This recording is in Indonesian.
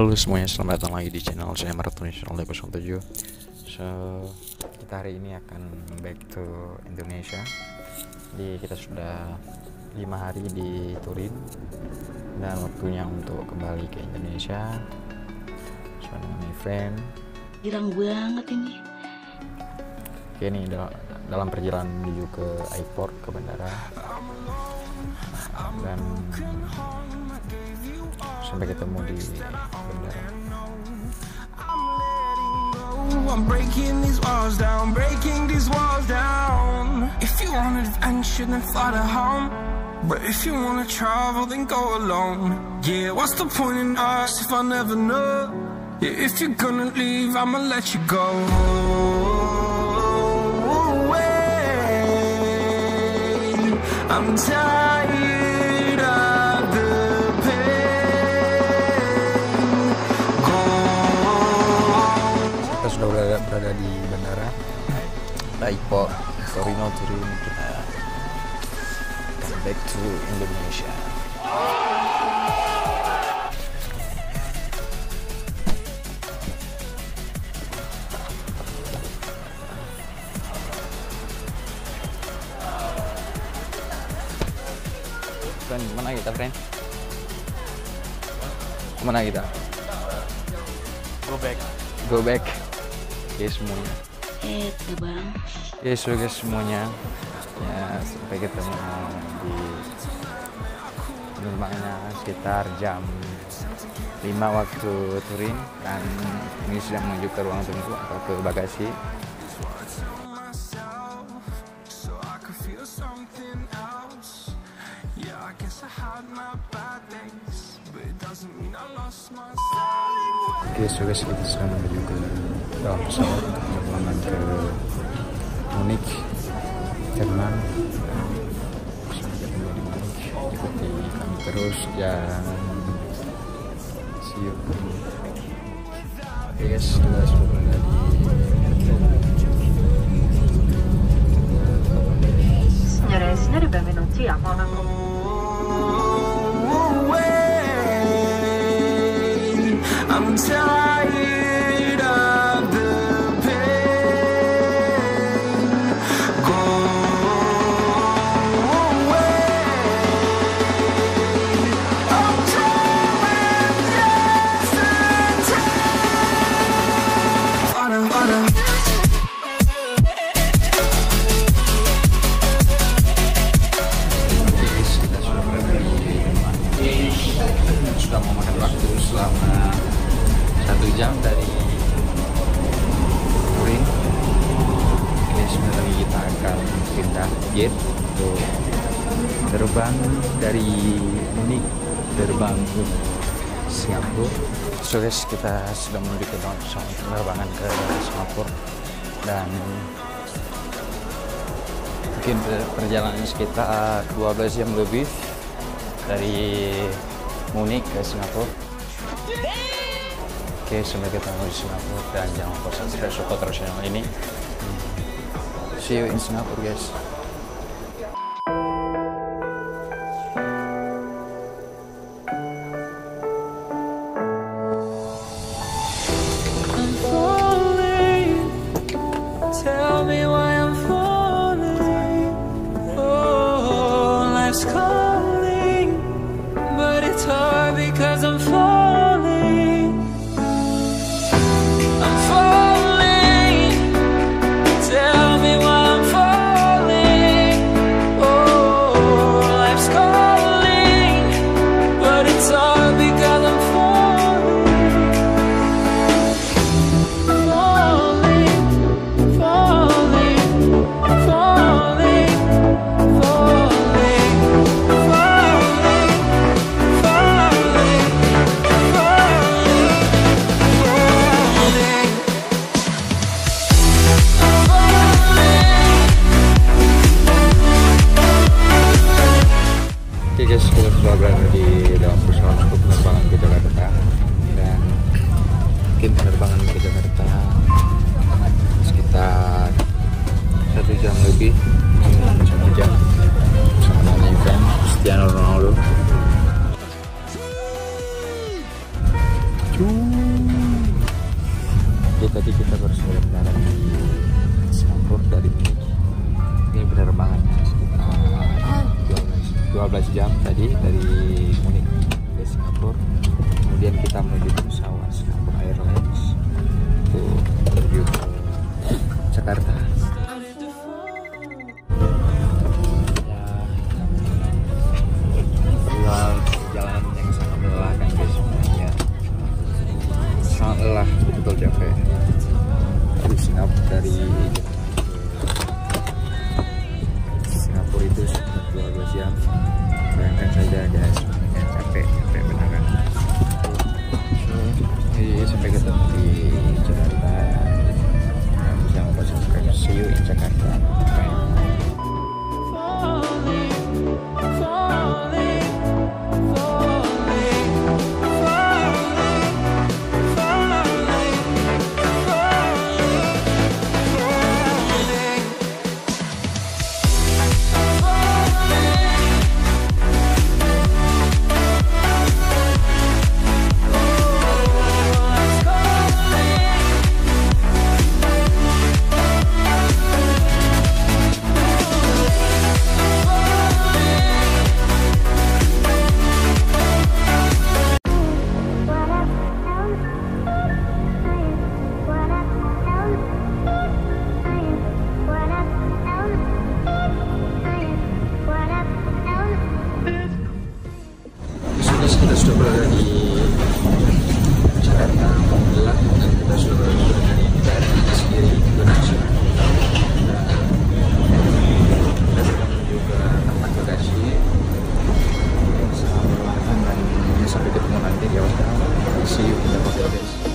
Halo semuanya, selamat datang lagi di channel saya Marathonation 07. So, kita hari ini akan back to Indonesia. Kita sudah 5 hari di Turin dan waktunya untuk kembali ke Indonesia. So, dengan my friend. Girang banget ini. Oke, ini dalam perjalanan menuju ke airport, ke bandara. Dan sampai ketemu di bandara. I'm breaking these walls down, breaking these walls down. If you want adventure, then fly to home. But if you wanna travel, then go alone. Yeah, what's the point in us if I never know? Yeah, if you're gonna leave, I'ma let you go. I'm tired of the pain. Kita sudah berada di bandara airport Torino, Turin. Kita back to Indonesia. Friend, mana kita, friend? Kemana kita? Go back. Oke semuanya. Bang. Yes, so guys semuanya. Ya, sampai ketemu di penerbangannya sekitar jam 5 waktu Turin, dan ini sedang menuju ke ruang tunggu atau ke bagasi. Oke, so guys, kita sedang menuju ke dalam pesawat penerbangan ke Munich, Jerman. Sampai ketemu di Munich, ikuti kami terus dan see you. Oke guys, kita sudah berada di Signore e signori, benvenuti a Monaco. I'm tired of the pain. Go away. I'm trying just to take. sudah memakan waktu selama 1 jam dari Turin. Oke, sebentar lagi kita akan pindah gate untuk terbang dari Munich, terbang ke Singapura. So guys, kita sudah menuju ke penerbangan ke Singapura dan mungkin perjalanan sekitar 12 jam lebih dari Munich ke Singapura. Oke, sampai ketemu di Singapura dan jangan lupa subscribe support channel ini. See you in Singapore, guys. I'm falling. Tell me why I'm falling. Oh, life's calling, but it's hard because I'm falling. I'm falling. Tell me why I'm falling. Oh, life's calling, but it's hard because I'm falling. Falling, falling, falling, falling, falling, falling, Oke guys, kita sudah berada di dalam pesawat untuk penerbangan ke Jakarta, dan mungkin penerbangan ke Jakarta sekitar 1 jam lebih, 1 jam bersama dengan event Cristiano Ronaldo. Cuy. Jadi kita baru saja mendarat di Singapura dari Munich. Ini penerbangannya sekitar 12 jam tadi dari Munich ke Singapura. Kemudian kita menuju ke pesawat Singapore Airlines untuk menuju ke Jakarta. Perjalanan yang sangat melelahkan guys, sebenarnya sangat lelah, betul-betul capek. Dari Singapura itu sekitar 12 jam. Bayangkan saja guys, sebenarnya capek beneran. Jadi sampai ketemu di Jakarta. Jangan lupa subscribe. See you in Jakarta. Bye. Kita sudah berada di Jakarta, alhamdulillah, dan kita sudah berada di negara kita sendiri, Indonesia. Kita sudah menuju ke tempat bagasi. Selamat berlangganan dan sampai ketemu nanti di hotel. See you in the hotel guys.